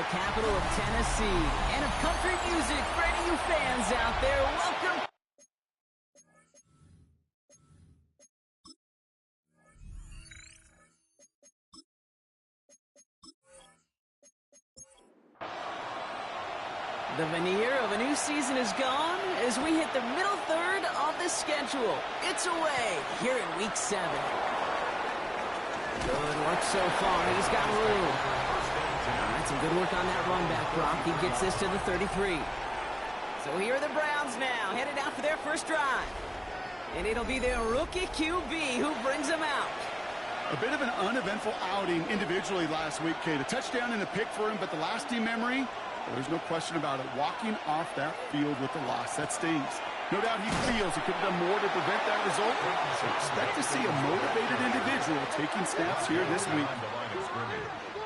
the capital of Tennessee and of country music for any of you fans out there. Welcome. The veneer of a new season is gone as we hit the middle third of the schedule. It's away here in Week 7. Good work so far. He's got room. All right, some good work on that run back, Brock. He gets this to the 33. So here are the Browns now, headed out for their first drive. And it'll be their rookie QB who brings them out. A bit of an uneventful outing individually last week, Kate. A touchdown and a pick for him, but the lasting memory, well, there's no question about it. Walking off that field with a loss, that stings. No doubt he feels he could have done more to prevent that result. So expect to see a motivated individual taking snaps here this week.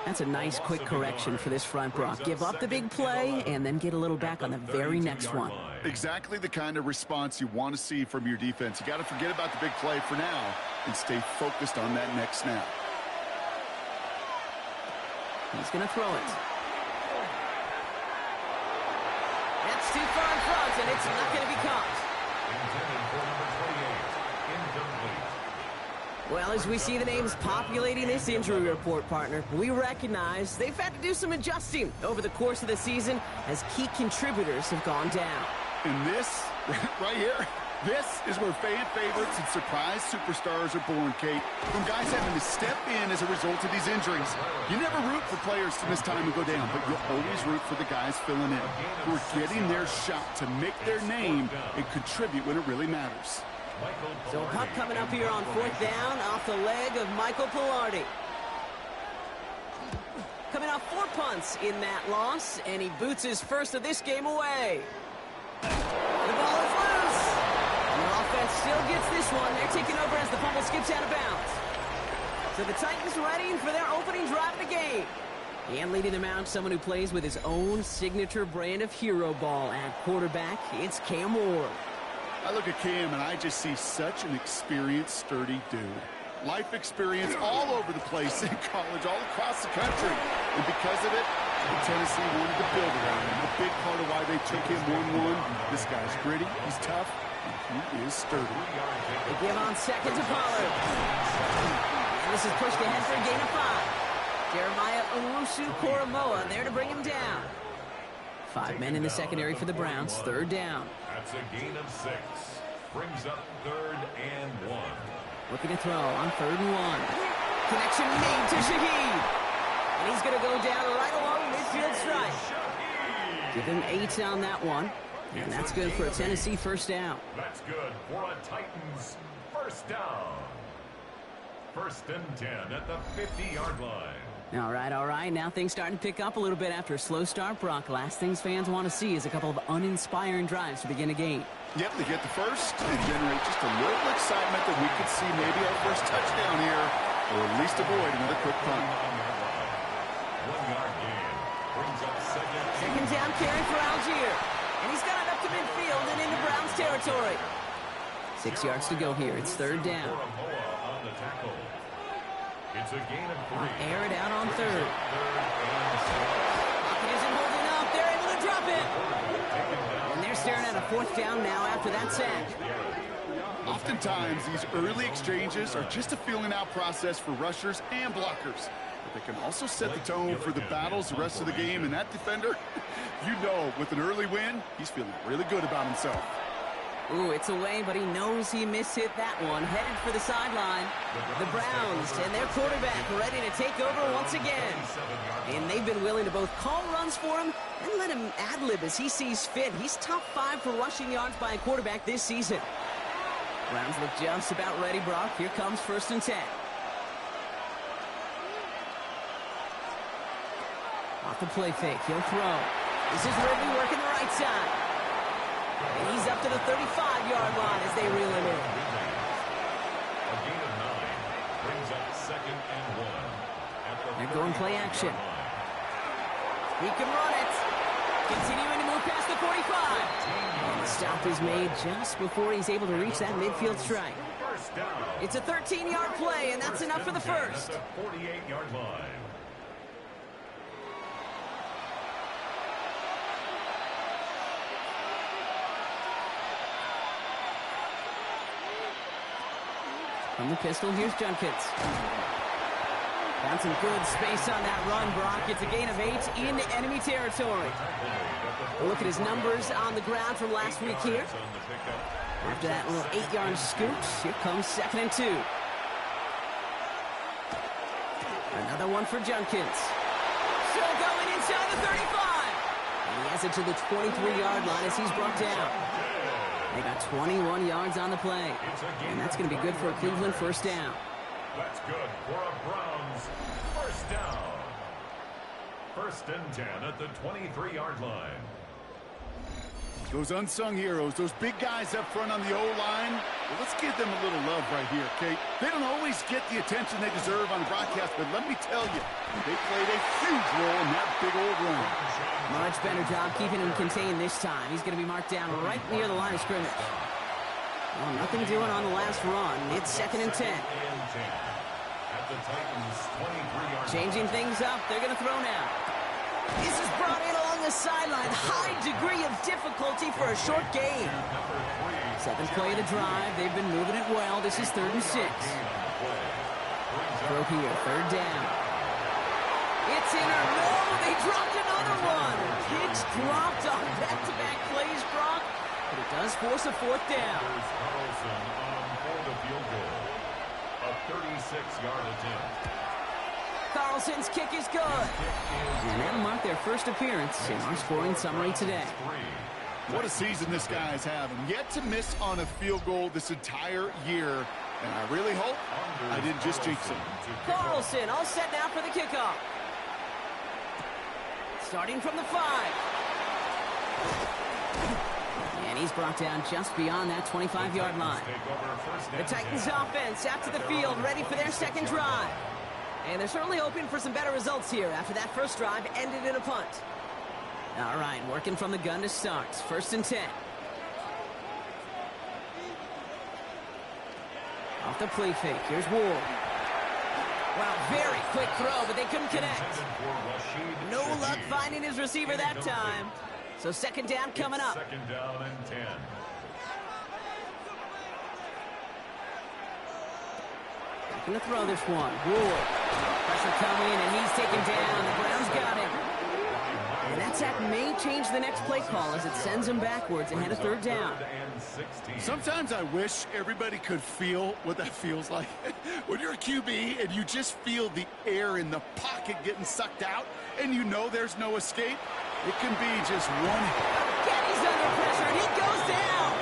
That's a nice quick correction for this front, Brock. Give up the big play and then get a little back on the very next one. Exactly the kind of response you want to see from your defense. You got to forget about the big play for now and stay focused on that next snap. He's going to throw it. That's too far in front, and it's not going to be caught. Well, as we see the names populating this injury report, partner, we recognize they've had to do some adjusting over the course of the season as key contributors have gone down. And this, right here, this is where fan favorites and surprise superstars are born, Kate. From guys having to step in as a result of these injuries. You never root for players to miss time and go down, but you'll always root for the guys filling in, who are getting their shot to make their name and contribute when it really matters. So a punt coming up here on 4th down off the leg of Michael Pilardi. Coming off 4 punts in that loss, and he boots his first of this game away. The ball is loose. The offense still gets this one. They're taking over as the fumble skips out of bounds. So the Titans ready for their opening drive of the game. And leading them out, someone who plays with his own signature brand of hero ball at quarterback. It's Cam Ward. I look at Cam and I just see such an experienced, sturdy dude. Life experience all over the place in college, all across the country. And because of it, Tennessee wanted to build around him. A big part of why they took him 1-1. This guy's gritty, he's tough, and he is sturdy. They give on second to Pollard. And this is pushed ahead for a gain of 5. Jeremiah Owusu-Koramoah there to bring him down. 5 men in the secondary for the Browns. 3rd down. That's a gain of 6. Brings up 3rd and 1. Looking to throw on 3rd and 1. Connection made to Shaheed. And he's going to go down right along midfield stripe. Give him 8 on that one. And that's good for a Tennessee first down. That's good for a Titans first down. 1st and 10 at the 50-yard line. All right. Now things starting to pick up a little bit after a slow start, Brock. Last things fans want to see is a couple of uninspiring drives to begin a game. Yep, they get the first and generate just a little excitement that we could see maybe our first touchdown here, or at least avoid another quick punt. 1-yard gain. Brings up 2nd down carry for Algier. And he's got it up to midfield and into Browns territory. 6 yards to go here. It's 3rd down. On the tackle. It's a gain of 3. Air it out on 3rd. Pocket isn't holding up. They're able to drop it. And they're staring at a 4th down now after that sack. Oftentimes, these early exchanges are just a feeling out process for rushers and blockers. But they can also set the tone for the battles the rest of the game. And that defender, you know, with an early win, he's feeling really good about himself. Ooh, it's away, but he knows he mishit that one. Headed for the sideline. The Browns and their quarterback ready to take over once again. And they've been willing to both call runs for him and let him ad-lib as he sees fit. He's top 5 for rushing yards by a quarterback this season. Browns look just about ready, Brock. Here comes 1st and 10. Off the play fake, he'll throw. This is Ridley working the right side. And he's up to the 35-yard line as they reel him in. A gain of 9 brings up 2nd and 1. They're going play action. He can run it. Continuing to move past the 45. And the stop is made just before he's able to reach that midfield strike. It's a 13-yard play, and that's enough for the first. 48-yard line. From the pistol, here's Junkins. Found some good space on that run, Brock. It's a gain of 8 into enemy territory. We'll look at his numbers on the ground from last week here. After that little 8-yard scoot, here comes 2nd and 2. Another one for Junkins. Still going inside the 35. And he has it to the 23-yard line as he's brought down. They got 21 yards on the play. And that's going to be good for a Cleveland first down. That's good for a Browns first down. 1st and 10 at the 23-yard line. Those unsung heroes, those big guys up front on the O-line, well, let's give them a little love right here, Kate. They don't always get the attention they deserve on the broadcast, but let me tell you, they played a huge role in that big old run. Much better job keeping him contained this time. He's going to be marked down right near the line of scrimmage. Well, nothing doing on the last run. It's 2nd and 10. At the Titans' 23-yard line. Changing things up. They're going to throw now. This is brought in along the sideline. High degree of difficulty for a short gain. 7th play of the drive. They've been moving it well. This is 3rd and 6. Throw here. 3rd down. It's in or no. They dropped another one. Kicks dropped on back-to-back plays, Brock. But it does force a 4th down. Here's Carlson on for the field goal. A 36-yard attempt. Carlson's kick is good. And that'll mark their first appearance in our scoring summary today. What a season this guy is having. Yet to miss on a field goal this entire year. And I really hope I didn't just jinx him. Carlson all set now for the kickoff. Starting from the 5. And he's brought down just beyond that 25-yard line. The Titans offense out to the field, ready for their 2nd drive. And they're certainly hoping for some better results here after that first drive ended in a punt. All right, working from the gun to start. 1st and 10. Off the play fake. Here's Ward. Wow, very quick throw, but they couldn't connect. No luck finding his receiver that time. So 2nd down coming up. 2nd down and 10. Going to throw this one. Ward. Pressure coming, and he's taken down. The Browns got him. And that sack may change the next play call as it sends him backwards ahead of 3rd down. Sometimes I wish everybody could feel what that feels like. When you're a QB and you just feel the air in the pocket getting sucked out and you know there's no escape, it can be just one. Getty's under pressure, and he goes down.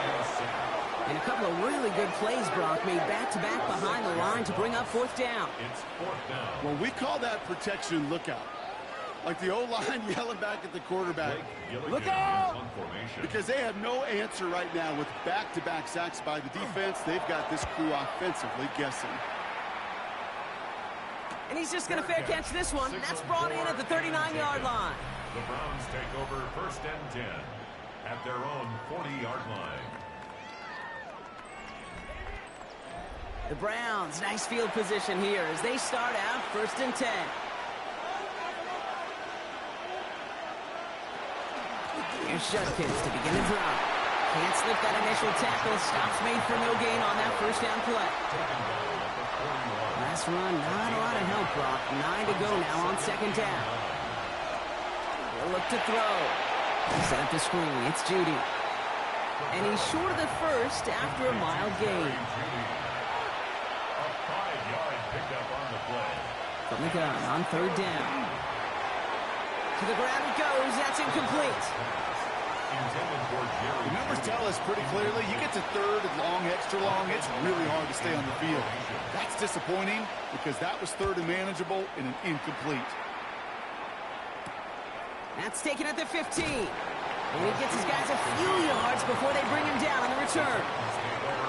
And a couple of really good plays, Brock, made back-to-back behind the line to bring up 4th down. It's 4th down. Well, we call that protection lookout. Like the O-line yelling back at the quarterback, look out! Because they have no answer right now with back-to-back sacks by the defense. They've got this crew offensively guessing. And he's just going to fair catch this one. That's brought in at the 39-yard line. The Browns take over 1st and 10 at their own 40-yard line. The Browns, nice field position here as they start out 1st and 10. Here's Judkins to begin the drive. Can't slip that initial tackle. Stops made for no gain on that 1st down play. Last run, not a lot of help, Brock. 9 to go now on 2nd down. He'll look to throw. Set up the screen. It's Judy. And he's short of the 1st after a mild gain. A 5-yard pickup on the play. From the gun on 3rd down. To the ground it goes. That's incomplete. The numbers tell us pretty clearly, you get to 3rd and long, extra long, it's really hard to stay on the field. That's disappointing because that was 3rd and manageable and an incomplete. That's taken at the 15. And he gets his guys a few yards before they bring him down on the return.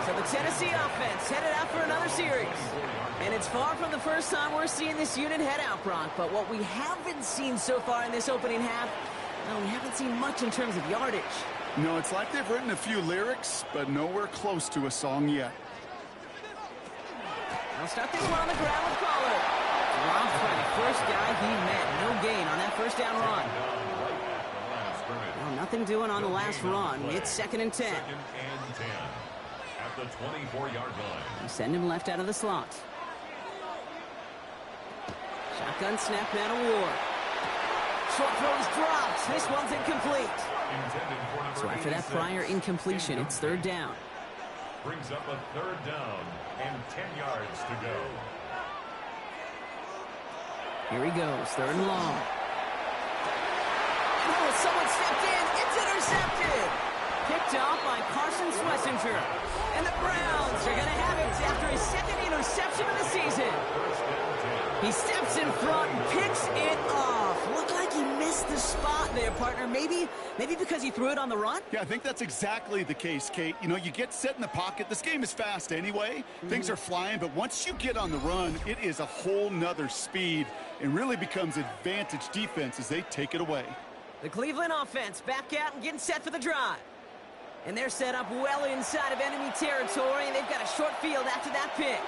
So the Tennessee offense headed out for another series. And it's far from the first time we're seeing this unit head out, Brock. But what we haven't seen so far in this opening half, well, we haven't seen much in terms of yardage. No, it's like they've written a few lyrics, but nowhere close to a song yet. They'll start this one on the ground with Pollard. Dropped by the first guy he met. No gain on that 1st down run. Well, nothing doing on the last run. It's 2nd and 10. 2nd and 10 at the 24-yard line. Send him left out of the slot. Shotgun snap now to Ward. Short throws dropped. This one's incomplete. Intended for number So after that 86, prior incompletion, it's third down. brings up a third down and 10 yards to go. Here he goes, third and long. Oh, someone stepped in. It's intercepted. Picked off by Carson Schlesinger. And the Browns are going to have it after his second interception of the season. He steps in front and picks it off. Looked like he missed the spot there, partner. Maybe because he threw it on the run? Yeah, I think that's exactly the case, Kate. You know, you get set in the pocket. This game is fast anyway. Things are flying, but once you get on the run, it is a whole nother speed and really becomes advantage defense as they take it away. The Cleveland offense back out and getting set for the drive. And they're set up well inside of enemy territory. They've got a short field after that pick.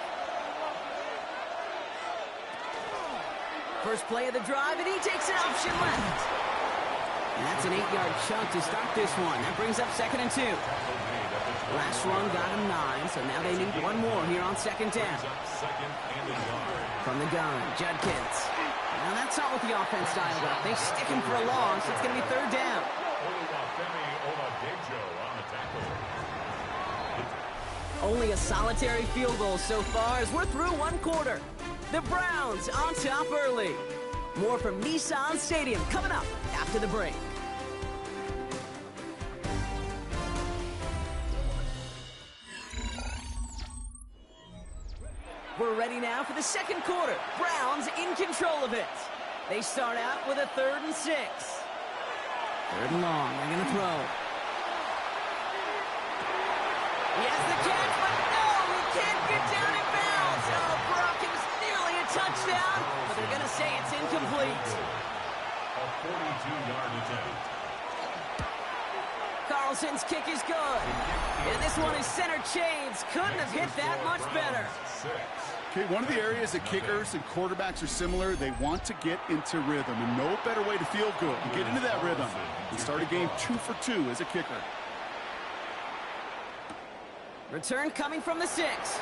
First play of the drive, and he takes an option left. And that's an 8-yard chunk to start this one. That brings up 2nd and 2. Last run got him 9, so now they need one more here on 2nd down. From the gun, Judkins. Now that's not what the offense dialed up. They stick him for a loss. It's going to be third down. Only a solitary field goal so far as we're through one quarter. The Browns on top early. More from Nissan Stadium coming up after the break. We're ready now for the second quarter. Browns in control of it. They start out with a 3rd and 6. 3rd and long. They're going to throw. He has the catch, but no, he can't get down in bounds. Oh, Brock, it was nearly a touchdown, but they're going to say it's incomplete. A 42-yard attempt. Carlson's kick is good. And this one is center chains. Couldn't have hit that much better. Okay, one of the areas that kickers and quarterbacks are similar, they want to get into rhythm, and no better way to feel good and get into that rhythm and start a game 2 for 2 as a kicker. Return coming from the 6.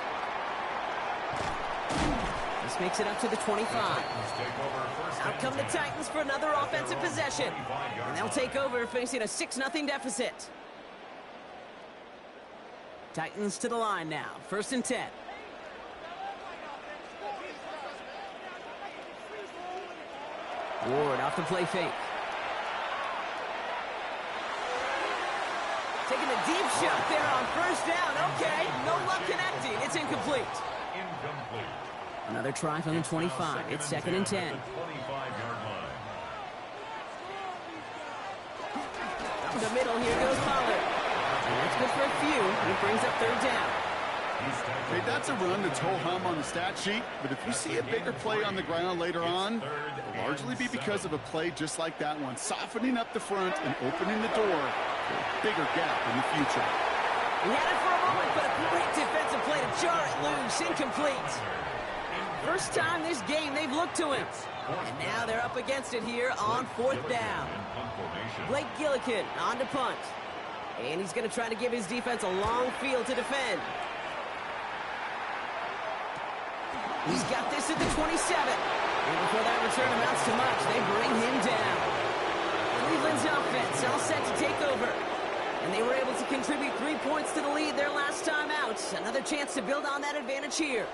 This makes it up to the 25. Out come the Titans for another offensive possession. And they'll take over facing a 6-0 deficit. Titans to the line now. 1st and 10. Ward off the play fake. Taking a deep shot there on 1st down. Okay, no luck connecting. It's incomplete. Incomplete. Another try from the 25. It's 2nd and 10. 25-yard line. Up the middle, here goes Pollard. And that's good for a few. It brings up 3rd down. Okay, that's a run that's ho-hum on the stat sheet, but if you see a bigger play on the ground later on, it'll largely be because of a play just like that one, softening up the front and opening the door for a bigger gap in the future. He had it for a moment, but a great defensive play to jar it loose. Incomplete. First time this game they've looked to him. And now they're up against it here on 4th down. Blake Gillikin on to punt. And he's going to try to give his defense a long field to defend. He's got this at the 27. And before that return amounts to much, they bring him down. Cleveland's offense all set to take over. And they were able to contribute 3 points to the lead their last time out. Another chance to build on that advantage here.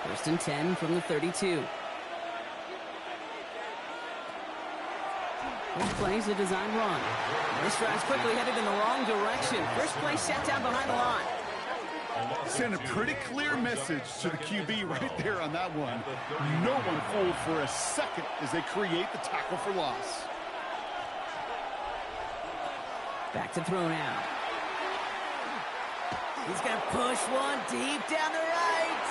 1st and 10 from the 32. This play's a design run. This drive's quickly headed in the wrong direction. First play set down behind the line. Send a pretty clear message to the QB right there on that one. No one fooled for a second as they create the tackle for loss. Back to throw now. He's going to push one deep down the right.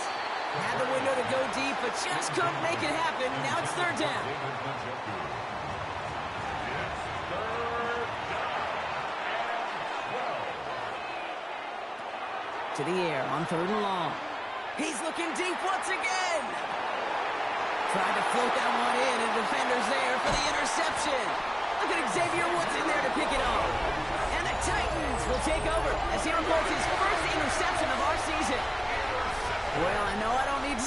Had the window to go deep, but just couldn't make it happen. Now it's 3rd down. To the air on 3rd and long. He's looking deep once again. Trying to float that one in, and defender's there for the interception. Look at Xavier Woods in there to pick it off. And the Titans will take over as he records his first interception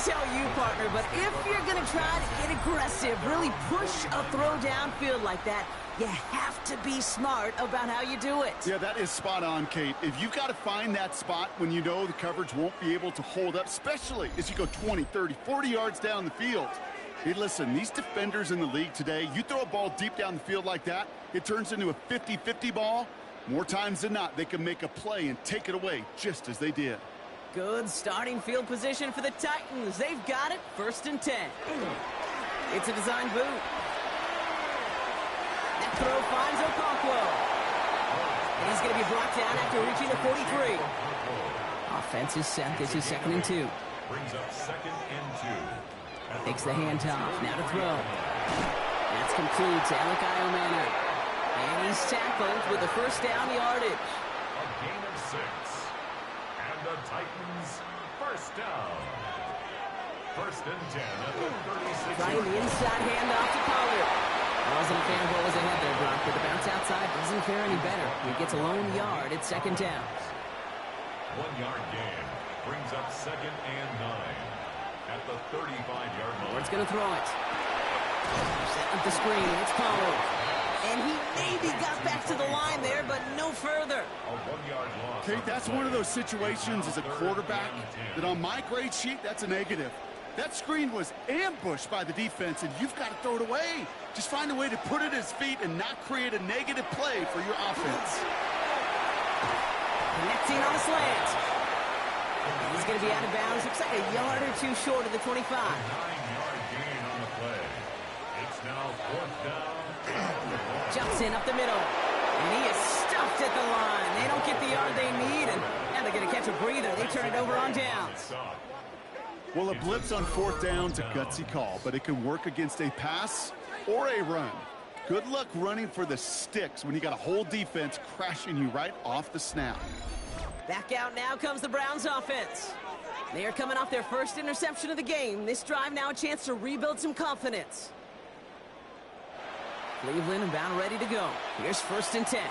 tell you, partner, but if you're going to try to get aggressive, really push a throw downfield like that, you have to be smart about how you do it. Yeah, that is spot on, Kate. If you've got to find that spot when you know the coverage won't be able to hold up, especially as you go 20, 30, 40 yards down the field. Hey, listen, these defenders in the league today, you throw a ball deep down the field like that, it turns into a 50-50 ball. More times than not, they can make a play and take it away just as they did. Good starting field position for the Titans. They've got it, 1st and 10. It's a design boot. That throw finds Okonkwo. And he's going to be brought down after reaching the 43. Offense is set. This is 2nd and 2. Brings up 2nd and 2. Takes the handoff. Now to throw. That's complete to Alec Iomana. And he's tackled with the 1st down yardage. A gain of 6. And the Titans, 1st down. 1st and 10 at the 36. Trying the inside handoff to Pollard. Wasn't a fan of what was ahead there, Brock, but the bounce outside doesn't fare any better. He gets a lone yard at 2nd down. 1-yard gain. Brings up 2nd and 9 at the 35-yard line. Ward's going to throw it. Set up the screen. It's Pollard. And he maybe got back to the line there, but no further. A 1-yard loss. Kate, that's one of those situations as a quarterback that on my grade sheet, that's a negative. That screen was ambushed by the defense, and you've got to throw it away. Just find a way to put it at his feet and not create a negative play for your offense. Connecting on a slant. And he's going to be out of bounds. Looks like a yard or two short of the 25. 9-yard gain on the play. It's now 4th down. Jumps in up the middle. And he is stuffed at the line. They don't get the yard they need, and now they're going to catch a breather. They turn it over on downs. Well, a blitz on 4th down's a gutsy call, but it can work against a pass or a run. Good luck running for the sticks when you got a whole defense crashing you right off the snap. Back out now comes the Browns offense. They are coming off their 1st interception of the game. This drive now a chance to rebuild some confidence. Cleveland about ready to go. Here's 1st and 10.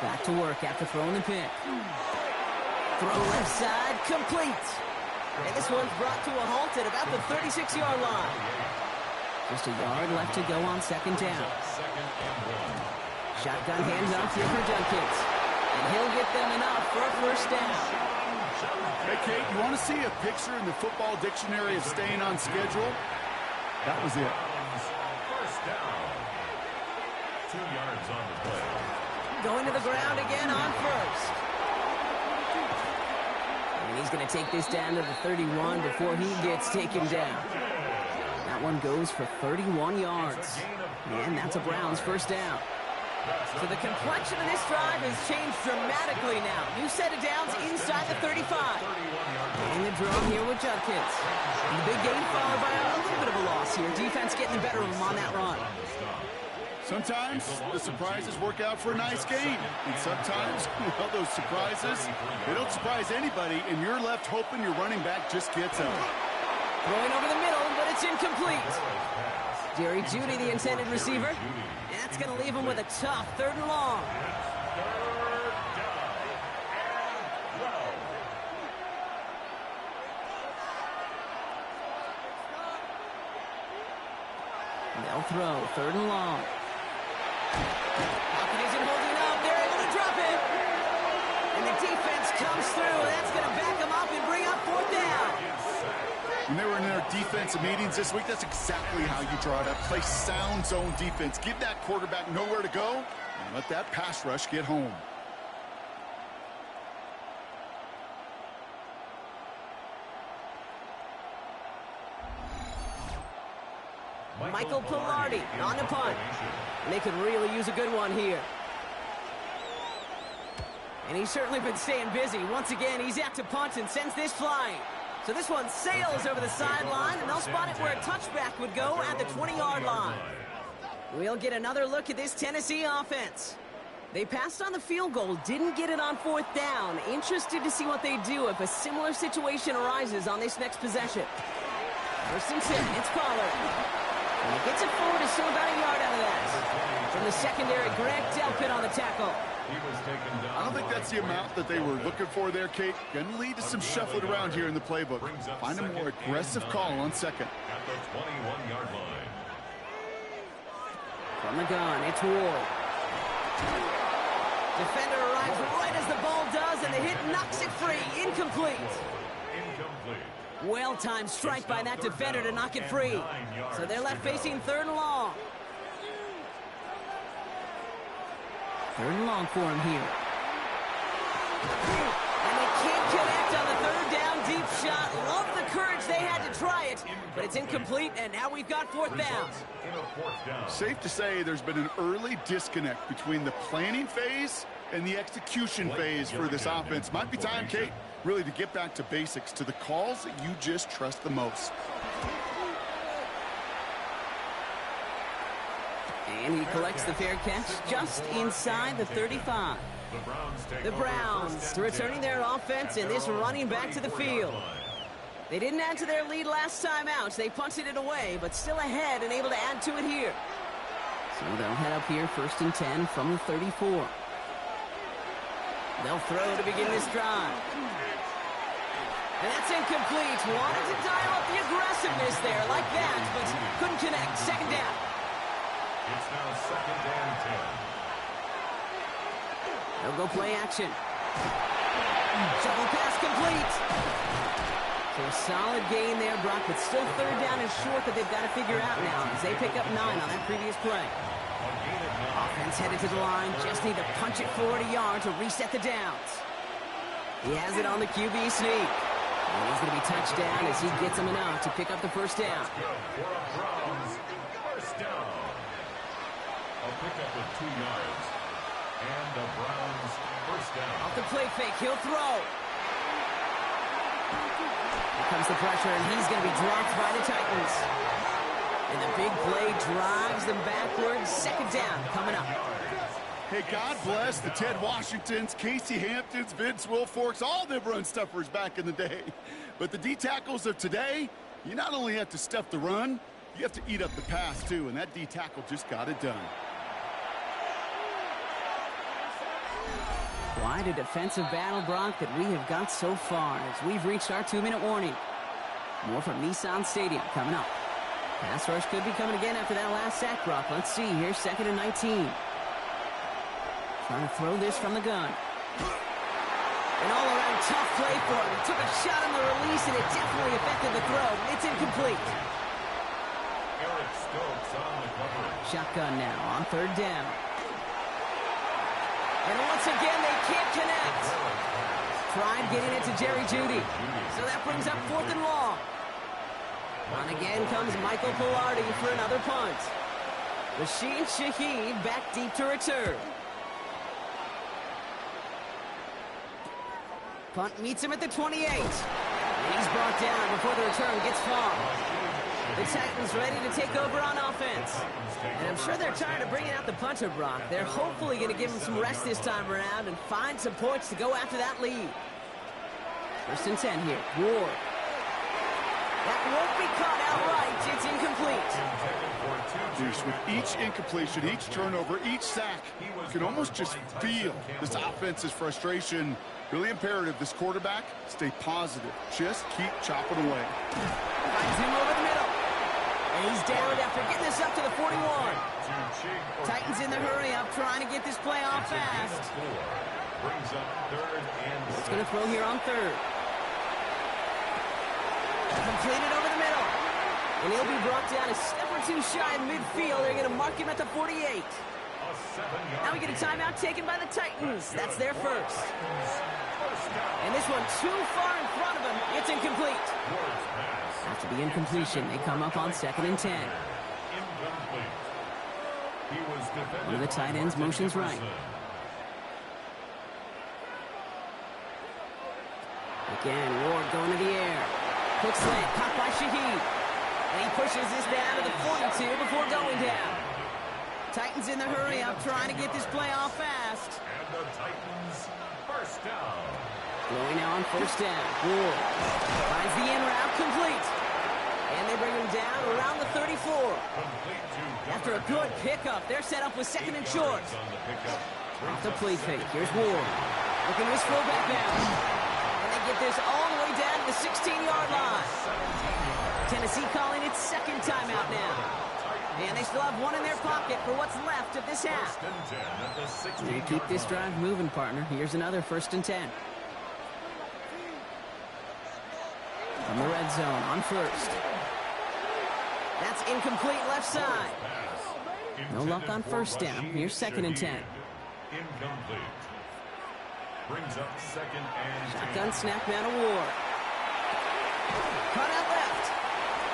Back to work after throwing the pick. Throw left side, complete. And this one's brought to a halt at about the 36-yard line. Just a yard left to go on 2nd down. Shotgun handoff here for Judkins. And he'll get them enough for a 1st down. Hey, Kate, you want to see a picture in the football dictionary of staying on schedule? That was it. 1st down. 2 yards on the play. Going to the ground again on 1st. And he's going to take this down to the 31 before he gets taken down. That one goes for 31 yards. And that's a Browns 1st down. So the complexion of this drive has changed dramatically now. New set of downs inside the 35. And the draw here with Judkins. And the big gain followed by a little bit of a loss here. Defense getting the better of him on that run. Sometimes the surprises work out for a nice game. And sometimes, well, those surprises, they don't surprise anybody, and you're left hoping your running back just gets up. Throwing over the middle, but it's incomplete. Jerry Jeudy, the intended receiver. And that's going to leave him with a tough 3rd and long. They'll throw 3rd and long. Pocket isn't holding up. They're able to drop it. And the defense comes through. That's going to back them up and bring up 4th down. When they were in their defensive meetings this week, that's exactly how you draw it up. Play sound zone defense. Give that quarterback nowhere to go and let that pass rush get home. Michael Palardy on the punt. And they could really use a good one here. And he's certainly been staying busy. Once again, he's out to punt and sends this flying. So this one sails over the sideline, and they'll spot it where a touchback would go at the 20-yard line. We'll get another look at this Tennessee offense. They passed on the field goal, didn't get it on 4th down. Interested to see what they do if a similar situation arises on this next possession. 1st and 10, it's Pollard. And he gets it forward to still about a yard out of that. From the secondary, Greg Delpit on the tackle. He was taken down. I don't think that's the amount that they were looking for there, Kate. Going to lead to some shuffling around here in the playbook. Find a more aggressive call on second. At the 21-yard line. From the gun, it's Ward. Defender arrives right as the ball does, and the hit knocks it free. Incomplete. Incomplete. Well-timed strike by that defender to knock it free. So they're left facing 3rd and long. 3rd and long for him here. And they can't connect on the 3rd down deep shot. Love the courage they had to try it, but it's incomplete, and now we've got 4th down. In a 4th down. Safe to say there's been an early disconnect between the planning phase and the execution phase for this offense. Might be time, Kate, really to get back to basics, to the calls that you just trust the most. And he collects the fair catch just inside the 35. The Browns returning their offense and this running back to the field. They didn't add to their lead last time out. They punted it away, but still ahead and able to add to it here. So they'll head up here 1st and 10 from the 34. They'll throw to begin this drive. And that's incomplete. Wanted to dial up the aggressiveness there like that, but couldn't connect. 2nd down. It's now 2nd and 10. They'll go play action. Shovel pass complete. So a solid gain there, Brock, but still 3rd down and short that they've got to figure out now as they pick up 9 on that previous play. Offense headed to the line. Just need to punch it 40 yards to reset the downs. He has it on the QB sneak. And he's going to be touched down as he gets him enough to pick up the 1st down. For a Browns 1st down. I'll pick up with 2 yards. And the Browns 1st down. Off the play fake, he'll throw. Here comes the pressure, and he's going to be dropped by the Titans. And the big play drives them backwards. 2nd down coming up. Hey, God bless the Ted Washingtons, Casey Hamptons, Vince Wilforks, all them run stuffers back in the day. But the D-tackles of today, you not only have to stuff the run, you have to eat up the pass, too, and that D-tackle just got it done. Quite a defensive battle, Brock, that we have got so far as we've reached our 2-minute warning. More from Nissan Stadium coming up. Pass rush could be coming again after that last sack, Brock. Let's see here, 2nd and 19. Trying to throw this from the gun. An all-around tough play for him. He took a shot on the release, and it definitely affected the throw. It's incomplete. Eric Stokes on the coverage. Shotgun now on 3rd down. And once again, they can't connect. Tried getting it to Jerry Jeudy. So that brings up 4th and long. On again comes Michael Pilardi for another punt. Rashid Shaheed back deep to return. Punt meets him at the 28. And he's brought down before the return gets far. The Titans ready to take over on offense. And I'm sure they're tired of bringing out the punter, Brock. They're hopefully going to give him some rest this time around and find some points to go after that lead. 1st and 10 here. Ward. That won't be caught outright. It's incomplete. Deuce, with each incompletion, each turnover, each sack, you can almost just feel this offense's frustration. Really imperative this quarterback stay positive. Just keep chopping away. Finds him over the middle. And he's down after getting this up to the 41. Titans in the hurry-up trying to get this play off fast. Brings up 3rd and 6. It's going to throw here on 3rd. Completed over the middle. And he'll be brought down a step or 2 shy in midfield. They're going to mark him at the 48. Now we get a timeout taken by the Titans. That's their 1st. And this one too far in front of him. It's incomplete. After the incompletion, they come up on 2nd and 10. One of the tight ends motions right. Again, Ward going to the air. Quick slant, caught by Shaheed. And he pushes this down to the 42 before going down. Titans in the hurry-up trying to get this play off fast. And the Titans 1st down. Going now on 1st down. Ward finds the in route complete. And they bring him down around the 34. After a good pickup, they're set up with 2nd and short. Off the play fake. Here's Ward. Looking to his fullback now. And they get this all the way down to the 16-yard line. Tennessee calling its second timeout now. And they still have one in their pocket for what's left of this half. They keep this drive moving, partner. Here's another 1st and 10. From the red zone on 1st. That's incomplete left side. No luck on 1st down. Here's 2nd and 10. Incomplete. Brings up 2nd and 10. Shotgun snap now to Ward. Cut out left.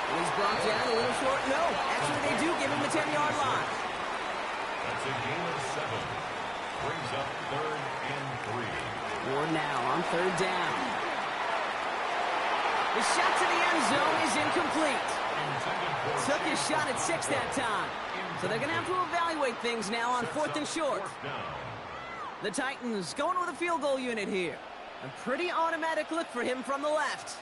He's brought down a little short. No, actually they do give him the 10-yard line. That's a gain of 7. Brings up 3rd and 3. Ward now on 3rd down. The shot to the end zone is incomplete. Took his shot at 6 that time. So they're going to have to evaluate things now on 4th and short. The Titans going with a field goal unit here. A pretty automatic look for him from the left.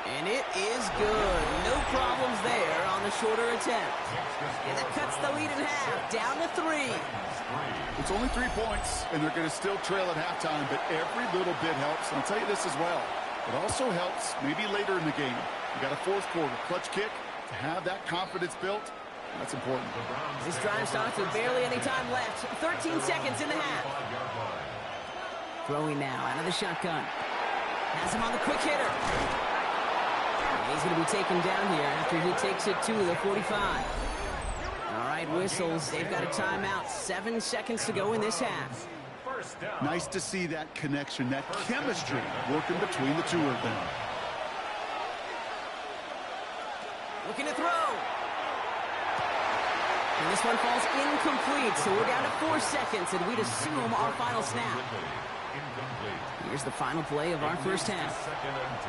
And it is good. No problems there on the shorter attempt. And that cuts the lead in half, down to 3. It's only 3 points, and they're going to still trail at halftime, but every little bit helps. And I'll tell you this as well. It also helps maybe later in the game. You got a 4th quarter clutch kick to have that confidence built. That's important. This drive starts with barely any time left. 13 seconds in the half. Throwing now out of the shotgun. Has him on the quick hitter. And he's going to be taken down here after he takes it to the 45. All right, whistles. They've got a timeout. 7 seconds to go in this half. Nice to see that connection, that chemistry working between the two of them. Looking to throw. And this one falls incomplete, so we're down to 4 seconds, and we'd assume our final snap. Here's the final play of our first half. 2nd and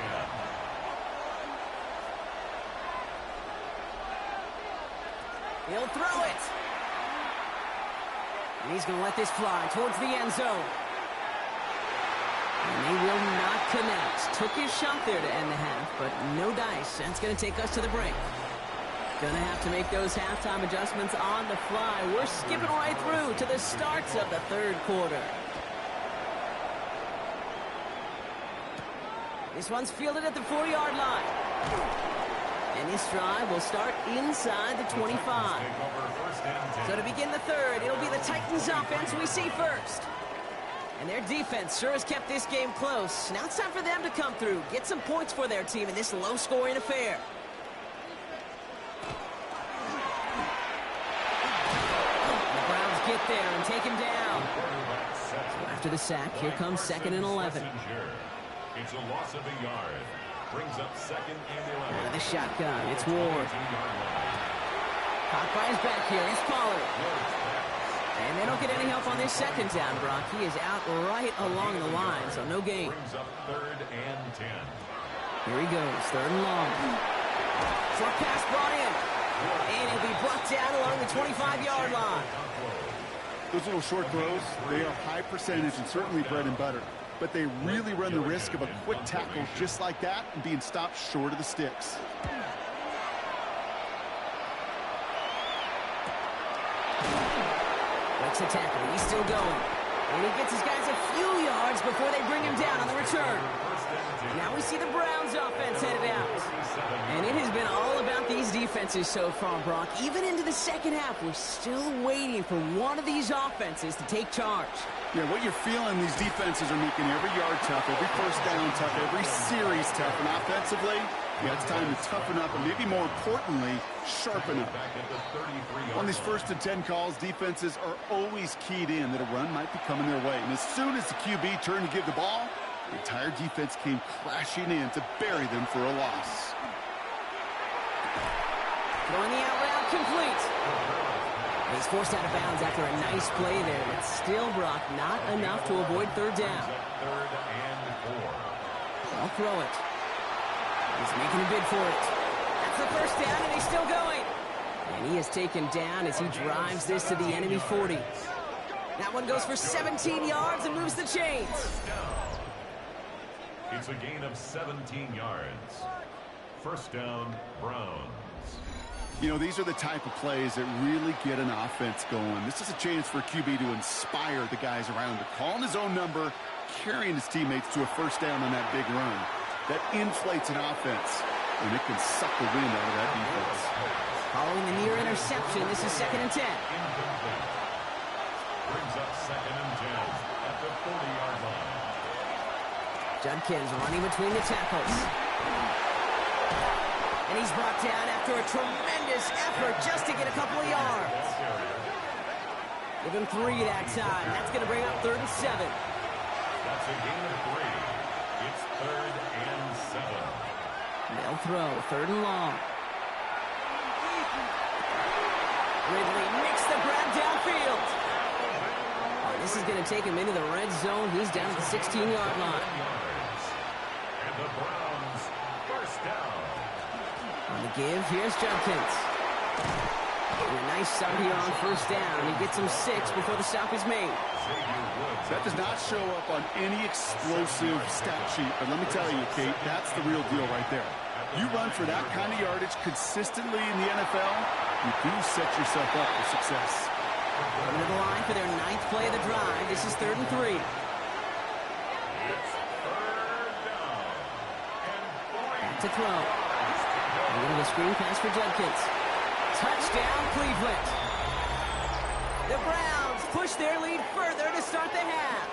10. He'll throw it. And he's going to let this fly towards the end zone. And they will not connect. Took his shot there to end the half, but no dice. That's going to take us to the break. Going to have to make those halftime adjustments on the fly. We're skipping right through to the starts of the 3rd quarter. This one's fielded at the 4-yard line. And this drive will start inside the 25. So to begin the 3rd, it'll be the Titans offense we see first. And their defense sure has kept this game close. Now it's time for them to come through, get some points for their team in this low-scoring affair. The Browns get there and take him down. So after the sack, here comes 2nd and 11. It's a loss of a yard. Brings up 2nd and 11. With a shotgun, it's Ward. Caught by his back here, it's Pollard. And they don't get any help on this 2nd down, Brock. He is out right along the line, so no gain. Brings up 3rd and 10. Here he goes, 3rd and long. Short pass brought in. And it'll be brought down along the 25-yard line. Those little short throws, they are high percentage and certainly bread and butter. But they really run the risk of a quick tackle just like that and being stopped short of the sticks. Breaks a tackle. He's still going. And he gets his guys a few yards before they bring him down on the return. Now we see the Browns offense headed out. And it has been all about these defenses so far, Brock. Even into the 2nd half, we're still waiting for one of these offenses to take charge. Yeah, what you're feeling, these defenses are making every yard tough, every 1st down tough, every series tough. And offensively, yeah, it's time to toughen up and maybe more importantly, sharpen up. On these 1st and 10 calls, defenses are always keyed in that a run might be coming their way. And as soon as the QB turned to give the ball, the entire defense came crashing in to bury them for a loss. Throwing the out route complete. He's forced out of bounds after a nice play there, but still, Brock, not enough to avoid 3rd down. 3rd and 4. I'll throw it. He's making a bid for it. That's the 1st down, and he's still going. And he is taken down as he drives this to the enemy 40. That one goes for 17 yards and moves the chains. It's a gain of 17 yards. 1st down, Browns. You know, these are the type of plays that really get an offense going. This is a chance for a QB to inspire the guys around him, calling his own number, carrying his teammates to a first down on that big run. That inflates an offense, and it can suck the wind out of that defense. Following the near interception, this is 2nd and 10. Brings up 2nd and 10 at the 40-yard line. Judkins running between the tackles. And he's brought down after a tremendous effort just to get a couple of yards. Give him 3 that time. That's going to bring up 3rd and 7. That's a gain of 3. It's 3rd and 7. They'll throw, 3rd and long. Ridley makes the grab downfield. Oh, this is going to take him into the red zone. He's down at the 16-yard line. And the Browns first down. On the give, here's Judkins. And a nice start here on first down. He gets him 6 before the stop is made. That does not show up on any explosive stat sheet, but let me tell you, Kate, that's the real deal right there. You run for that kind of yardage consistently in the NFL, you do set yourself up for success. Coming to the line for their 9th play of the drive. This is 3rd and 3. Back to throw. A little of a screen pass for Judkins. Touchdown, Cleveland. The Browns push their lead further to start the half.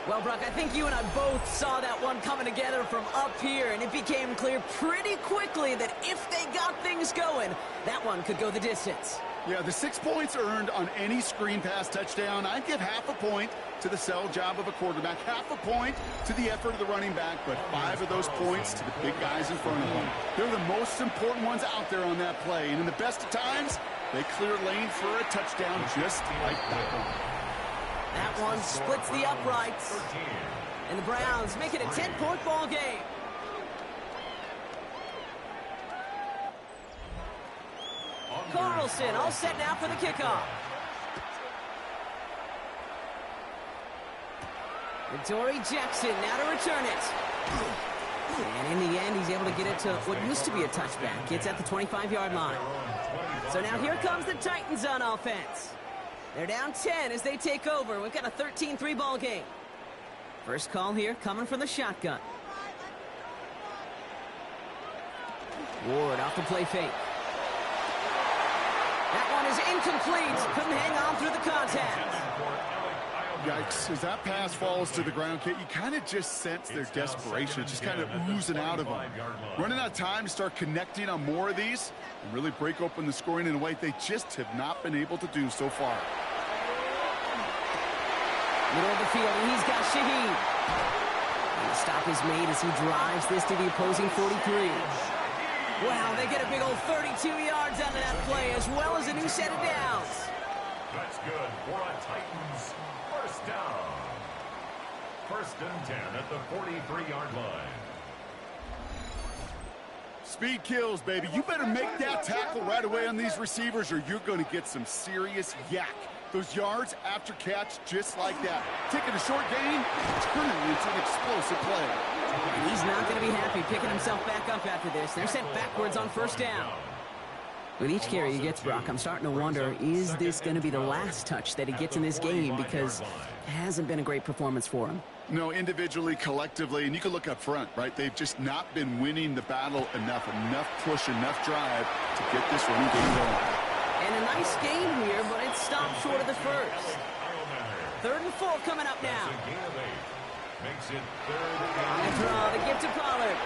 Well, Brock, I think you and I both saw that one coming together from up here, and it became clear pretty quickly that if they got things going, that one could go the distance. Yeah, the 6 points earned on any screen pass touchdown, I'd give half a point to the sell job of a quarterback, half a point to the effort of the running back, but 5 of those points to the big guys in front of them. They're the most important ones out there on that play, and in the best of times, they clear lane for a touchdown just like that one. That one splits the uprights, and the Browns make it a 10-point ball game. Carlson all set now for the kickoff. Dory Jackson now to return it. And in the end, he's able to get it to what used to be a touchback. It's at the 25-yard line. So now here comes the Titans on offense. They're down 10 as they take over. We've got a 13-3 ball game. First call here coming from the shotgun. Ward off the play fake. That one is incomplete. Couldn't hang on through the contact. Yikes, as that pass falls to the ground, Kate, you kind of just sense their desperation, just kind of oozing out of them. Running out of time to start connecting on more of these and really break open the scoring in a way they just have not been able to do so far. Middle of the field, and he's got Shaheed. And the stop is made as he drives this to the opposing 43. Wow, they get a big old 32 yards out of that play, as well as a new set of downs. That's good for a Titans first down. 1st and 10 at the 43-yard line. Speed kills, baby. You better make that tackle right away on these receivers or you're going to get some serious yak. Those yards after catch just like that. Taking a short gain, turning it into an explosive play. And he's not going to be happy picking himself back up after this. They're sent backwards on first down. With each carry he gets, Brock, I'm starting to wonder, is this going to be the last touch that he gets in this game? Because it hasn't been a great performance for him. No, individually, collectively, and you can look up front, right? They've just not been winning the battle enough push, enough drive to get this running game going. And a nice game here, but it's stopped short of the first. 3rd and 4 coming up now. Makes it 3rd On the draw, the gift to Pollard.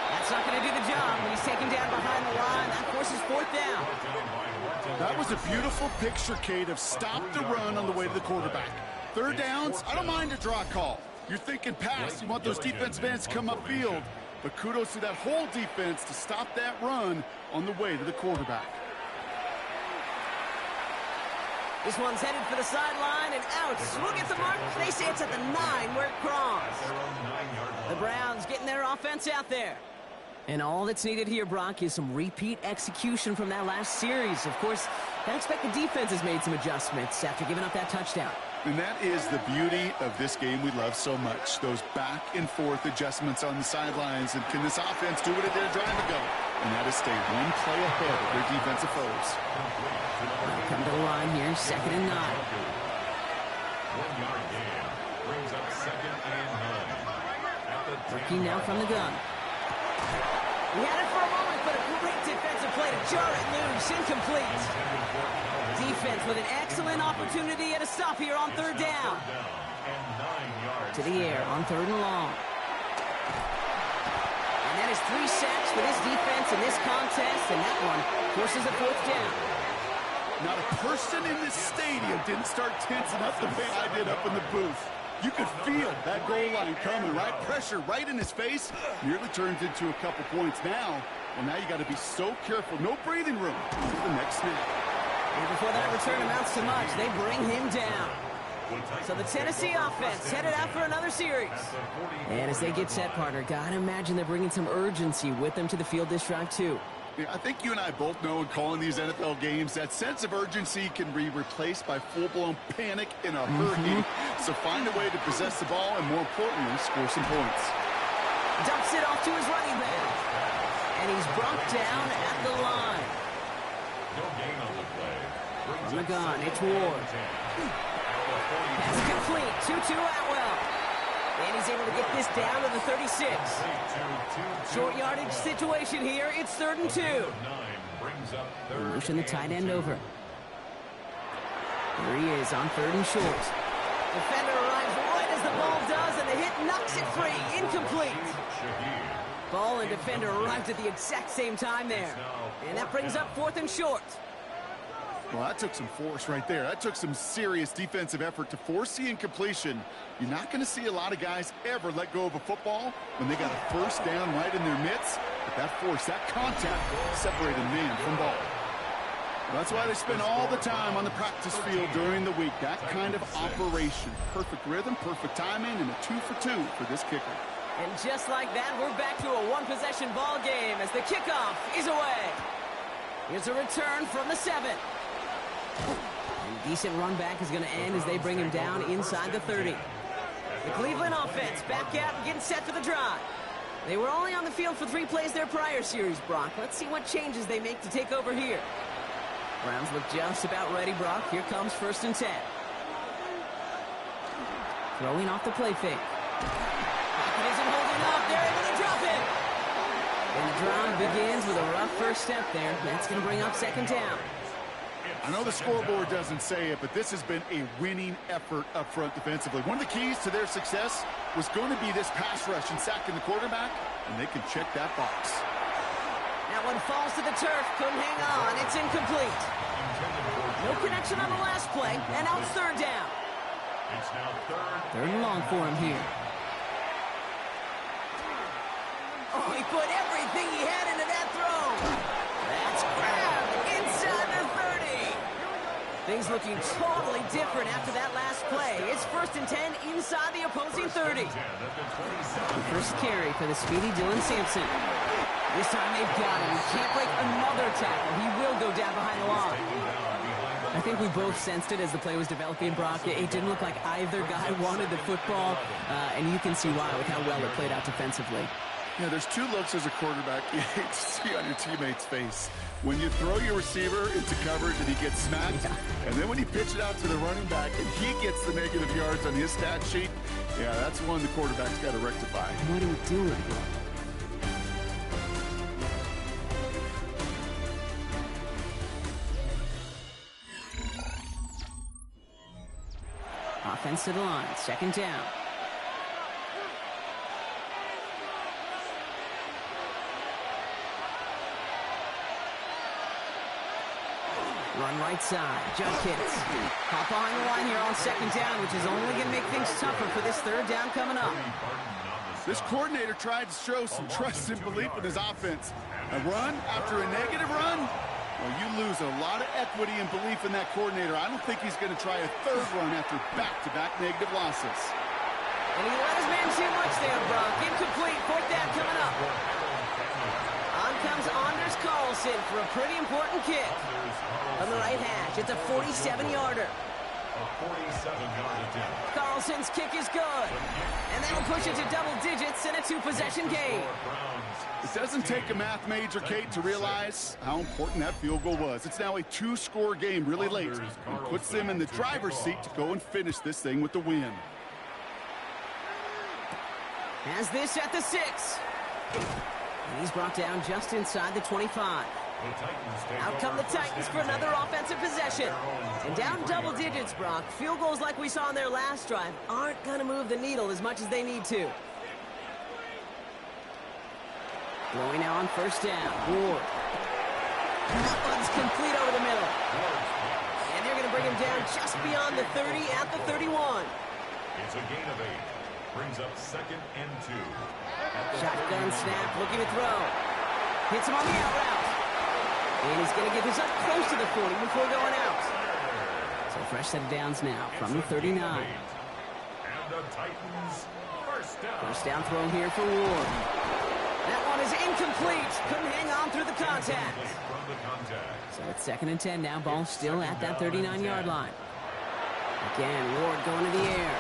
That's not going to do the job. When he's taken down behind the line, that forces 4th down. That was a beautiful picture, Kate, of stop the run on the way to the quarterback. 3rd downs, I don't mind a draw call. You're thinking pass. You want those defensive ends to come upfield. But kudos to that whole defense to stop that run on the way to the quarterback. This one's headed for the sideline and out. We'll get the mark. They say it's at the 9 where it crossed. The Browns getting their offense out there. And all that's needed here, Brock, is some repeat execution from that last series. Of course, I expect the defense has made some adjustments after giving up that touchdown. And that is the beauty of this game we love so much. Those back and forth adjustments on the sidelines. And can this offense do what they're trying to go? and that is stay one play ahead of their defensive foes. Come to the line here, 2nd and 9. 1-yard gain brings up 2nd and 9. Working now from the gun. He had it for a moment, but a great defensive play to jar it loose. Incomplete. Defense with an excellent opportunity at a stop here on 3rd down. To the air on 3rd and long. And that is 3 sacks for this defense in this contest, and that one forces a 4th down. Not a person in this stadium didn't start tensing up the way I did up in the booth. You could feel that goal line coming, right? Pressure right in his face. Nearly turns into a couple points now. And now you got to be so careful. No breathing room for the next snap. And before that return amounts to much, they bring him down. So the Tennessee offense headed out for another series. And as they get set, partner, gotta imagine they're bringing some urgency with them to the field this drive, too. Yeah, I think you and I both know in calling these NFL games that sense of urgency can be replaced by full-blown panic in a hurry. So find a way to possess the ball and, more importantly, score some points. Dumps it off to his running back. And he's brought down at the line. No gain on the play. On the gun, it's Ward. Pass complete, 2-2 Atwell. And he's able to get this down to the 36. Short yardage situation here. It's 3rd and 2. Motion the tight end over. There he is on 3rd and short. Defender arrives right as the ball does, and the hit knocks it free. Incomplete. Ball and defender arrived at the exact same time there. And that brings up 4th and short. Well, that took some force right there. That took some serious defensive effort to force the incompletion. You're not going to see a lot of guys ever let go of a football when they got a 1st down right in their midst. But that force, that contact, separated man from ball. That's why they spend all the time on the practice field during the week. That kind of operation. Perfect rhythm, perfect timing, and a 2-for-2 for this kicker. And just like that, we're back to a 1-possession ball game as the kickoff is away. Here's a return from the 7. And decent run back is going to end as they bring him down inside the 30. The Cleveland offense back out and getting set for the drive. They were only on the field for 3 plays their prior series, Brock. Let's see what changes they make to take over here. Browns look just about ready, Brock. Here comes 1st and 10. Throwing off the play fake. Pocket isn't holding up. They're able to drop it. And the drive begins with a rough first step there. That's going to bring up 2nd down. I know the scoreboard doesn't say it, but this has been a winning effort up front defensively. One of the keys to their success was going to be this pass rush and sacking the quarterback, and they can check that box. That one falls to the turf. Couldn't hang on. It's incomplete. No connection on the last play, and now it's 3rd down. It's now 3rd and long for him here. Oh, he put everything he had into that throw. That's grabbed inside the 30. Things looking totally different after that last play. It's 1st and 10 inside the opposing 30. The first carry for the speedy Dylan Sampson. This time they've got him. He can't break another tackle. He will go down behind the line. I think we both sensed it as the play was developing, Brock. It didn't look like either guy wanted the football, and you can see why with how well it played out defensively. Yeah, there's 2 looks as a quarterback you hate to see on your teammate's face. When you throw your receiver into coverage and he gets smacked, and then when you pitch it out to the running back and he gets the negative yards on his stat sheet, yeah, that's one the quarterback's got to rectify. What are we doing, bro? Offense to the line, 2nd down. Run right side, Judkins. Hop behind the line here on 2nd down, which is only going to make things tougher for this 3rd down coming up. This coordinator tried to show some trust and belief in his offense. A run after a negative run? Well, you lose a lot of equity and belief in that coordinator. I don't think he's going to try a 3rd run after back-to-back negative losses. And he let his man too much there, Brock. Incomplete, 4th down coming up. On comes Anders Carlson for a pretty important kick. From the right hash, it's a 47-yarder. A 47-yard attempt. Carlson's kick is good. And that'll push it to double digits in a two-possession game. It doesn't take a math major, Kate, to realize how important that field goal was. It's now a two-score game really late and puts them in the driver's seat to go and finish this thing with the win. Has this at the 6. And he's brought down just inside the 25. Out come the Titans for another offensive possession. And down double digits, Brock. Field goals like we saw in their last drive aren't going to move the needle as much as they need to. Going now on first down. Ward. That one's complete over the middle. And they're going to bring him down just beyond the 30 at the 31. It's a gain of 8. Brings up 2nd and 2. Shotgun snap, looking to throw. Hits him on the out route. And he's going to get this up close to the 40 before going out. So fresh set of downs now from the 39. And the Titans first down. First down throw here for Ward. That one is incomplete. Couldn't hang on through the contact. From the contact. So it's 2nd and 10 now. Ball still at that 39-yard line. Again, Ward going to the air.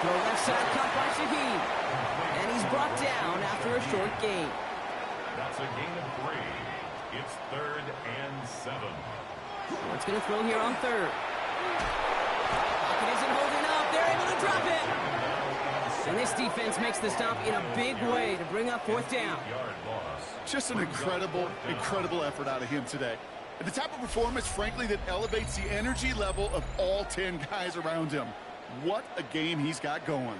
Throw left side, caught by Shaheed. And he's brought down after a short gain. That's a gain of 3. It's 3rd and 7. Ward's going to throw here on 3rd. Pocket isn't holding up. They're able to drop it. And this defense makes the stop in a big way to bring up 4th down. Just an incredible, incredible effort out of him today. And the type of performance, frankly, that elevates the energy level of all 10 guys around him. What a game he's got going.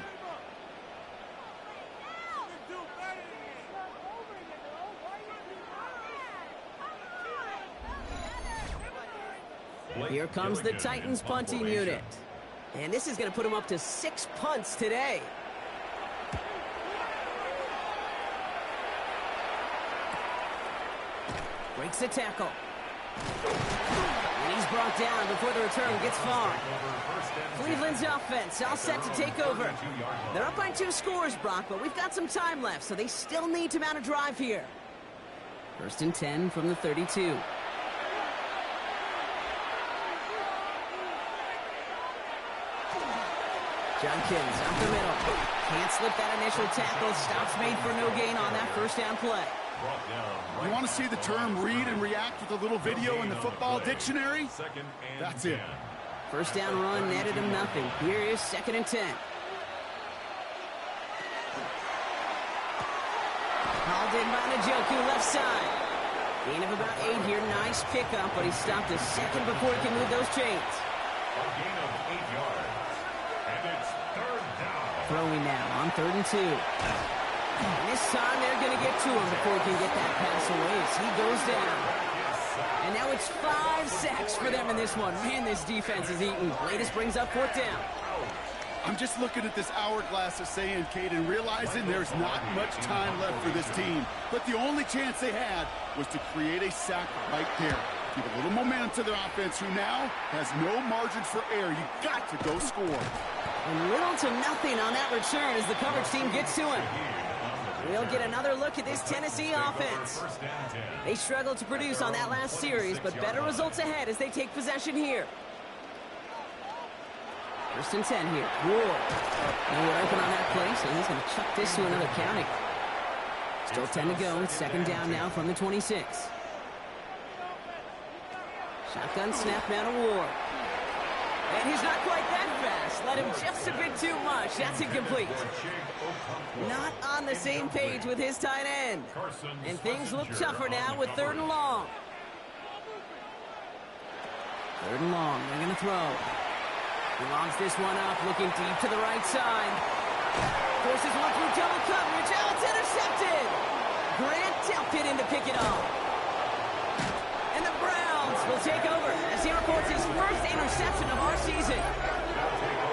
Here comes the Titans punting unit. And this is going to put him up to 6 punts today. Breaks the tackle. And he's brought down before the return gets far. Cleveland's offense all set to take over. They're up by 2 scores, Brock, but we've got some time left, so they still need to mount a drive here. 1st and 10 from the 32. Jenkins up the middle. Can't slip that initial tackle. Stops made for no gain on that first down play. You want to see the term read and react with a little video in the football dictionary? That's it. First down run netted him nothing. Here is 2nd and 10. Called in by Njoku, left side. Gain of about 8 here. Nice pickup, but he stopped a second before he can move those chains. A gain of 8 yards. And it's 3rd down. Throwing now on 3rd and 2. And this time they're going to get to him before he can get that pass away as he goes down. And now it's 5 sacks for them in this one. Man, this defense is eating. Latest brings up 4th down. I'm just looking at this hourglass of saying, Kate, and realizing there's not much time left for this team. But the only chance they had was to create a sack right there. Give a little momentum to their offense, who now has no margin for error. You got to go score. And little to nothing on that return as the coverage team gets to him. We'll get another look at this Tennessee offense. They struggled to produce on that last series, but better results ahead as they take possession here. 1st and 10 here. Ward. Nowhere open on that play, so he's going to chuck this to another county. Still 10 to go. 2nd down now from the 26. Shotgun snap now to Ward. And he's not quite that fast. Let him just a bit too much. That's incomplete. Not on the same page with his tight end. And things look tougher now with 3rd and long. 3rd and long. They're going to throw. He longs this one up, looking deep to the right side. Forces one through double coverage. Oh, it's intercepted. Grant Delpit in to pick it up. And the Browns will take over as he reports his first interception of our season.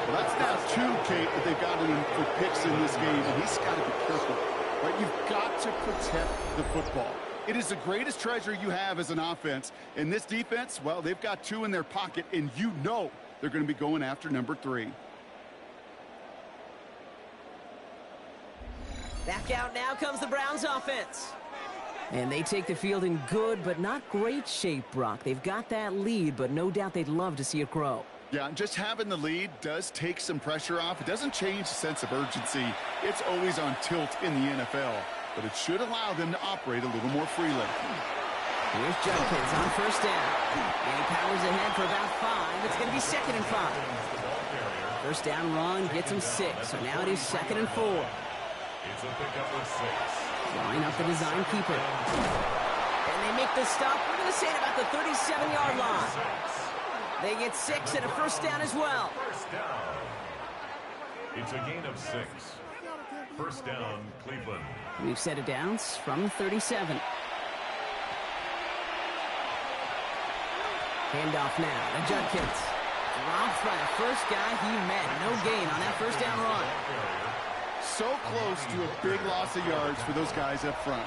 Well, that's now 2, Kate, that they've gotten him for picks in this game, and he's got to be careful. Right? You've got to protect the football. It is the greatest treasure you have as an offense. And this defense, well, they've got 2 in their pocket, and you know they're going to be going after number 3. Back out now comes the Browns offense. And they take the field in good but not great shape, Brock. They've got that lead, but no doubt they'd love to see it grow. Yeah, and just having the lead does take some pressure off. It doesn't change the sense of urgency. It's always on tilt in the NFL, but it should allow them to operate a little more freely. Here's Judkins on first down. And he powers ahead for about 5. It's going to be 2nd and 5. First down run gets him 6. So now it is 2nd and 4. It's a pickup of 6. Line up the design keeper. And they make the stop. We're going to say it about the 37-yard line. They get 6 and a first down as well. First down. It's a gain of 6. First down, Cleveland. We've set it down from 37. Handoff now to Judkins. Dropped by the first guy he met. No gain on that first down run. So close to a big loss of yards for those guys up front.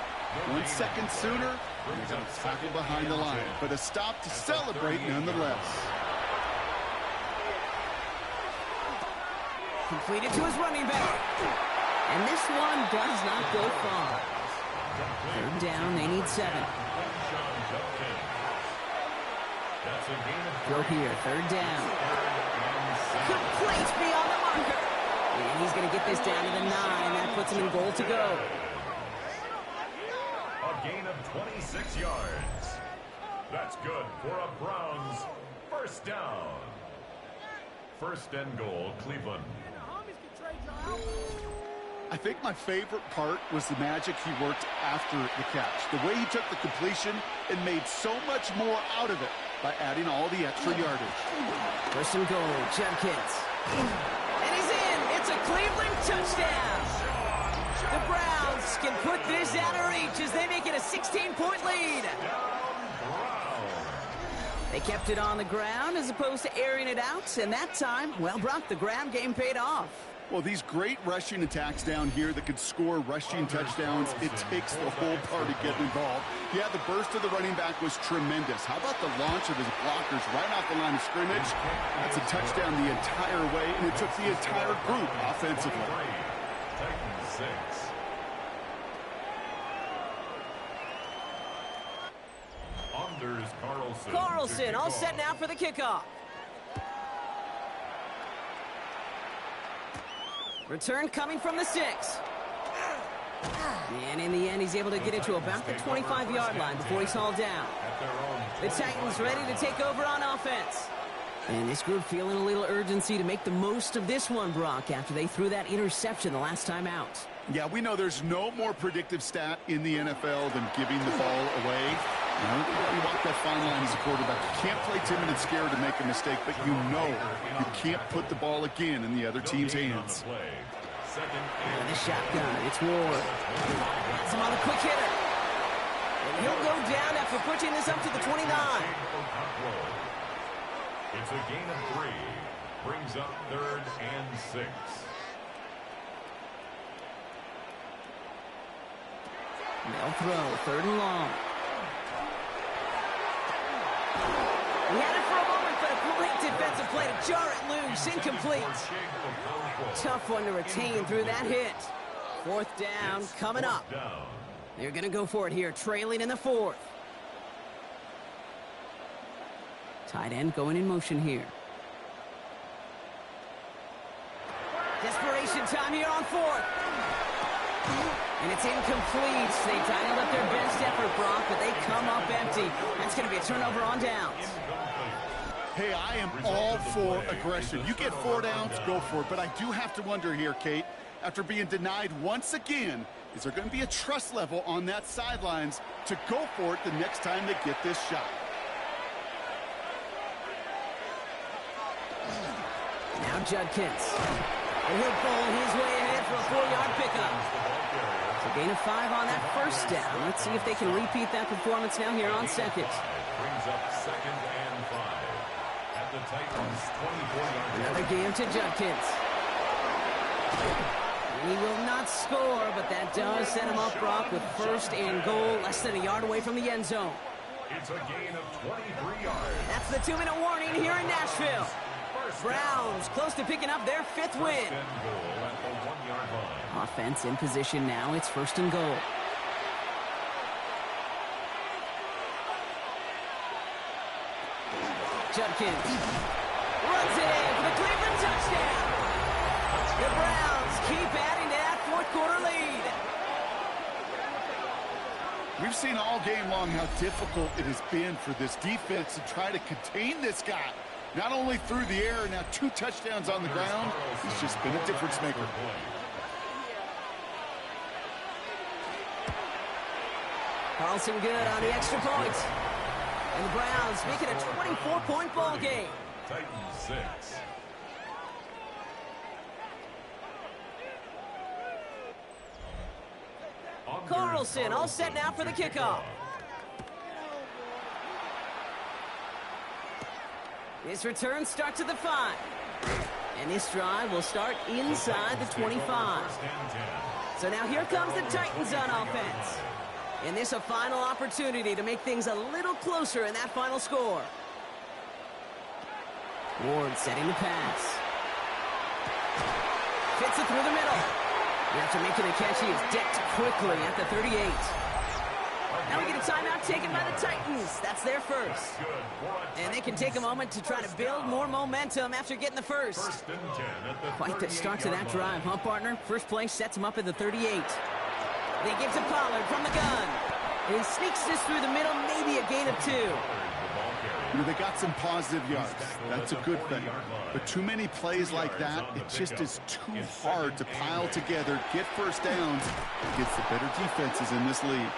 1 second sooner, and they're going to tackle behind the line. But a stop to celebrate nonetheless. Completed to his running back. And this one does not go far. Third down, they need 7. Throw here, third down. Complete beyond the marker. And he's going to get this down to the 9. That puts him in goal to go. A gain of 26 yards. That's good for a Browns first down. First and goal, Cleveland. I think my favorite part was the magic he worked after the catch. The way he took the completion and made so much more out of it by adding all the extra yardage. First and goal, Judkins. And he's in. It's a Cleveland touchdown. The Browns can put this out of reach as they make it a 16-point lead. They kept it on the ground as opposed to airing it out. And that time, well, Brock, the ground game paid off. Well, these great rushing attacks down here that could score rushing touchdowns, it takes the whole party getting involved. Yeah, the burst of the running back was tremendous. How about the launch of his blockers right off the line of scrimmage? That's a touchdown the entire way, and it took the entire group offensively. Titans 6. Anders Carlson. Carlson all set now for the kickoff. Return coming from the 6. And in the end, he's able to get it to about the 25-yard line before he's hauled down. The Titans ready to take over on offense. And this group feeling a little urgency to make the most of this one, Brock, after they threw that interception the last time out. Yeah, we know there's no more predictive stat in the NFL than giving the ball away. You know, you walk that fine line as a quarterback. You can't play timid and scared to make a mistake, but you know you can't put the ball again in the other team's hands. And the shotgun, it's Ward. That's him on a quick hitter. And he'll go down after pushing this up to the 29. It's a gain of 3. Brings up 3rd and 6. They'll throw 3rd and long. He had it for a moment, but a great defensive play to jar it loose. Incomplete. Tough one to retain through that hit. 4th down coming up. They're going to go for it here, trailing in the 4th. Tight end going in motion here. Desperation time here on 4th. And it's incomplete. They dialed up their best effort, Brock, but they come up empty. That's going to be a turnover on downs. Hey, I am all for aggression. You get 4 downs, go for it. But I do have to wonder here, Kate, after being denied once again, is there going to be a trust level on that sidelines to go for it the next time they get this shot? Now Judkins. And he'll bowl his way ahead for a 4-yard pickup. It's a gain of 5 on that first down. Let's see if they can repeat that performance now here on 2nd. Brings up 2nd and 5. At the Titans 24-yard. Another game to Judkins. He will not score, but that does set him up, Brock, with 1st and goal, less than a yard away from the end zone. It's a gain of 23 yards. That's the 2-minute warning here in Nashville. Browns close to picking up their 5th win. First and goal at the 1-yard line. Offense in position now. It's 1st and goal. Judkins runs it in for the Cleveland touchdown. The Browns keep adding to that fourth quarter lead. We've seen all game long how difficult it has been for this defense to try to contain this guy. Not only through the air, now 2 touchdowns on the ground. He's just been a difference maker. Carlson good on the extra point. And the Browns make it a 24-point ball game. Titans 6. Carlson all set now for the kickoff. This return starts at the 5. And this drive will start inside the 25. So now here comes the Titans on offense. And this a final opportunity to make things a little closer in that final score. Ward setting the pass. Fits it through the middle. After making a catch, he is decked quickly at the 38. Now we get a timeout taken by the Titans. That's their first. And they can take a moment to try to build more momentum after getting the first. Quite the start to that drive, huh, partner? First play sets him up at the 38. They give to Pollard from the gun. And he sneaks this through the middle, maybe a gain of 2. You know, they got some positive yards. That's a good thing. But too many plays like that, it just is too hard to pile together, get first downs against the better defenses in this league.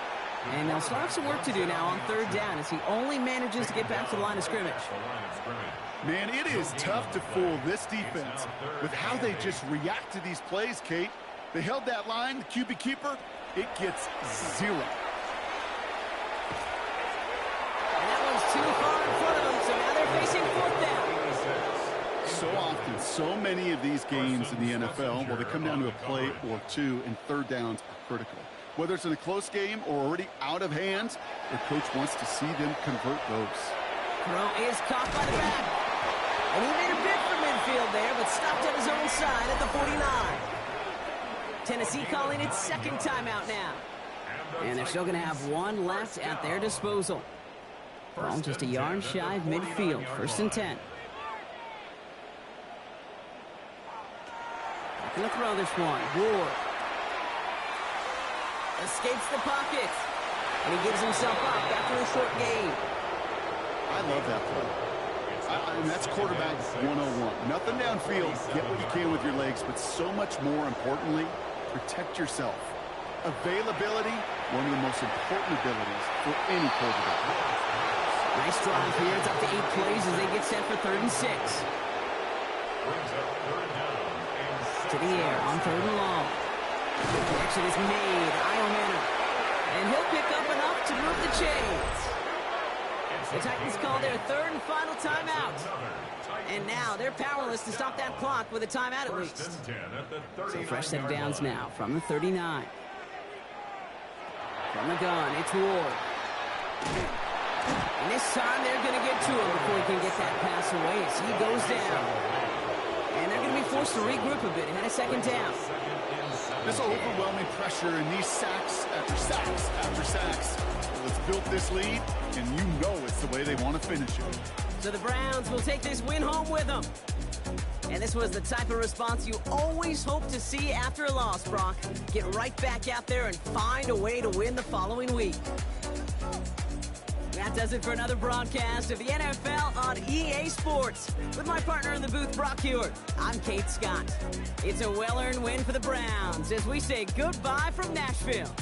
And they'll start some work to do now on third down as he only manages to get back to the line of scrimmage. Man, it is tough to fool this defense with how they just react to these plays, Kate. They held that line, the QB keeper, it gets 0. And that one's too far in front of them, so now they're facing fourth down. So often, so many of these games in the NFL, well, they come down to a play or 2, and third downs are critical. Whether it's in a close game or already out of hands, their coach wants to see them convert those. Throw is caught by the back. And he made a bid for midfield there, but stopped at his own side at the 49. Tennessee calling its second timeout now. And they're still going to have one left at their disposal. Ball just a yard shy of midfield, 1st and 10. Going to throw this one. Ward escapes the pocket. And he gives himself up after a short gain. I love that play. And that's quarterback 101. Nothing downfield. Get what you can with your legs, but so much more importantly, protect yourself. Availability, one of the most important abilities for any quarterback. Nice drive here. It's up to 8 plays as they get set for 3rd and 6. To the air on 3rd and long. The connection is made. Iomanna. And he'll pick up enough to move the chains. The Titans call their 3rd and final timeout. And now they're powerless to stop that clock with a timeout at least. So fresh set of downs now from the 39. From the gun, it's Ward. And this time they're going to get to him before he can get that pass away as he goes down. And they're going to be forced to regroup a bit and a 2nd down. This overwhelming pressure and these sacks after sacks after sacks. Well, it's built this lead, and you know it's the way they want to finish it. So the Browns will take this win home with them. And this was the type of response you always hope to see after a loss, Brock. Get right back out there and find a way to win the following week. That does it for another broadcast of the NFL on EA Sports. With my partner in the booth, Brock Hewitt, I'm Kate Scott. It's a well-earned win for the Browns as we say goodbye from Nashville.